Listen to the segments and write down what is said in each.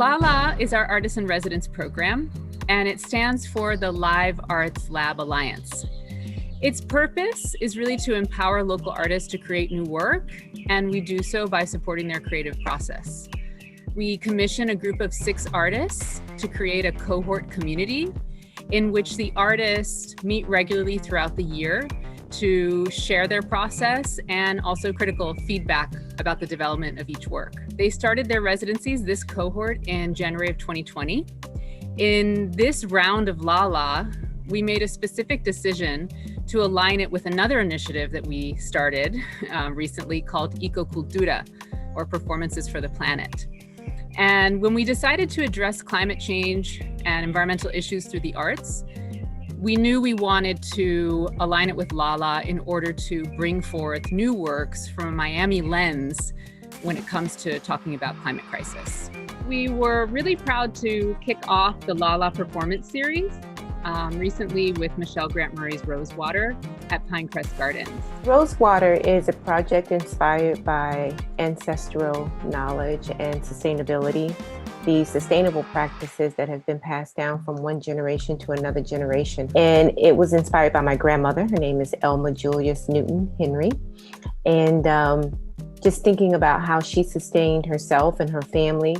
LALA is our Artists in Residence program, and it stands for the Live Arts Lab Alliance. Its purpose is really to empower local artists to create new work, and we do so by supporting their creative process. We commission a group of 6 artists to create a cohort community in which the artists meet regularly throughout the year to share their process and also critical feedback about the development of each work. They started their residencies, this cohort, in January of 2020. In this round of LALA, we made a specific decision to align it with another initiative that we started recently called Cultura, or Performances for the Planet. And when we decided to address climate change and environmental issues through the arts, we knew we wanted to align it with LALA in order to bring forth new works from a Miami lens when it comes to talking about climate crisis. We were really proud to kick off the LALA Performance Series recently with Michelle Grant Murray's RoseWater at Pinecrest Gardens. RoseWater is a project inspired by ancestral knowledge and sustainability, the sustainable practices that have been passed down from one generation to another generation. And it was inspired by my grandmother. Her name is Elma Julius Newton Henry. And just thinking about how she sustained herself and her family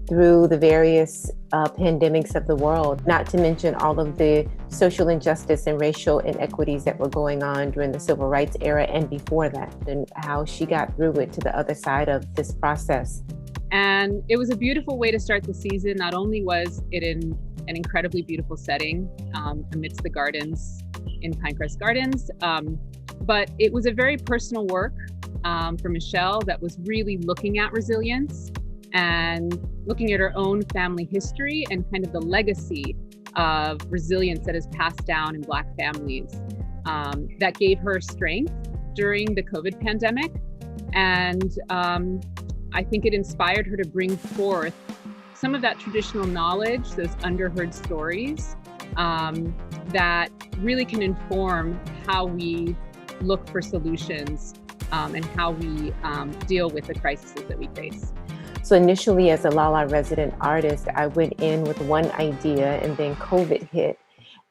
through the various pandemics of the world, not to mention all of the social injustice and racial inequities that were going on during the civil rights era and before that, and how she got through it to the other side of this process. And it was a beautiful way to start the season. Not only was it in an incredibly beautiful setting amidst the gardens in Pinecrest Gardens, but it was a very personal work for Michelle that was really looking at resilience and looking at her own family history and kind of the legacy of resilience that is passed down in Black families that gave her strength during the COVID pandemic. And I think it inspired her to bring forth some of that traditional knowledge, those underheard stories that really can inform how we look for solutions and how we deal with the crises that we face. So initially, as a LALA resident artist, I went in with one idea, and then COVID hit,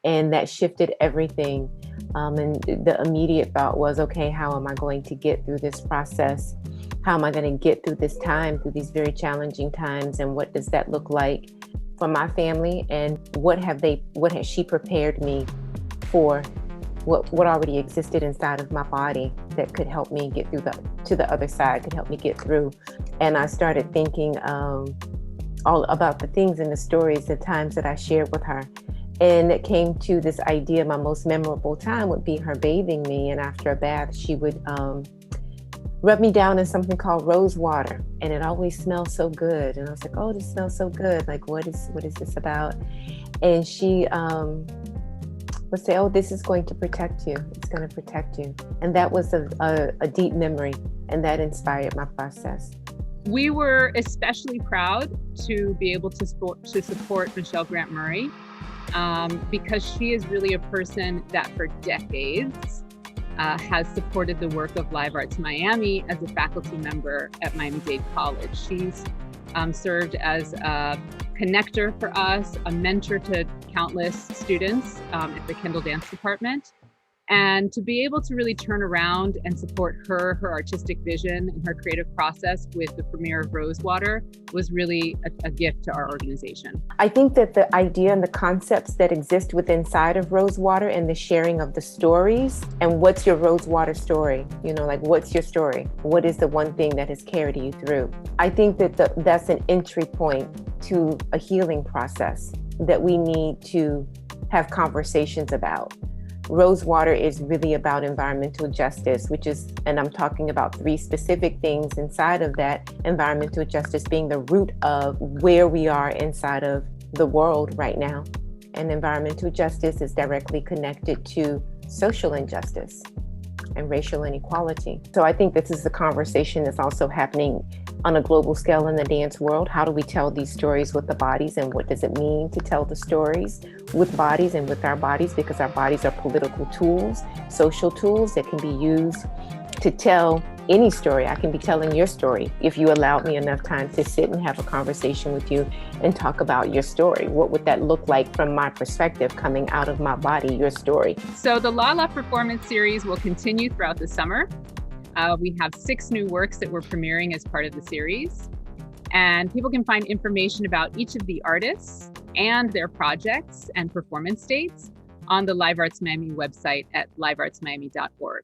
and that shifted everything. And the immediate thought was, okay, how am I going to get through this process? How am I going to get through this time, through these very challenging times? And what does that look like for my family? And what has she prepared me for? What already existed inside of my body that could help me get through to the other side, could help me get through. And I started thinking all about the things and the stories, the times that I shared with her. And it came to this idea, my most memorable time would be her bathing me. And after a bath, she would rub me down in something called RoseWater. And it always smelled so good. And I was like, oh, this smells so good. Like, what is this about? And she would say, oh, this is going to protect you. It's going to protect you. And that was a deep memory, and that inspired my process. We were especially proud to be able to support Michelle Grant Murray because she is really a person that for decades has supported the work of Live Arts Miami as a faculty member at Miami Dade College. She's served as a connector for us, a mentor to countless students at the Kendall Dance Department. And to be able to really turn around and support her artistic vision and her creative process with the premiere of RoseWater was really a gift to our organization. I think that the idea and the concepts that exist inside of RoseWater and the sharing of the stories, and what's your RoseWater story? You know, like, what's your story? What is the one thing that has carried you through? I think that that's an entry point to a healing process that we need to have conversations about. RoseWater is really about environmental justice, and I'm talking about 3 specific things inside of that. Environmental justice being the root of where we are inside of the world right now. And environmental justice is directly connected to social injustice and racial inequality. So I think this is a conversation that's also happening on a global scale in the dance world. How do we tell these stories with the bodies, and what does it mean to tell the stories with bodies and with our bodies? Because our bodies are political tools, social tools that can be used to tell any story. I can be telling your story if you allowed me enough time to sit and have a conversation with you and talk about your story. What would that look like from my perspective, coming out of my body, your story? So the LALA Performance Series will continue throughout the summer. We have 6 new works that we're premiering as part of the series. And people can find information about each of the artists and their projects and performance dates on the Live Arts Miami website at liveartsmiami.org.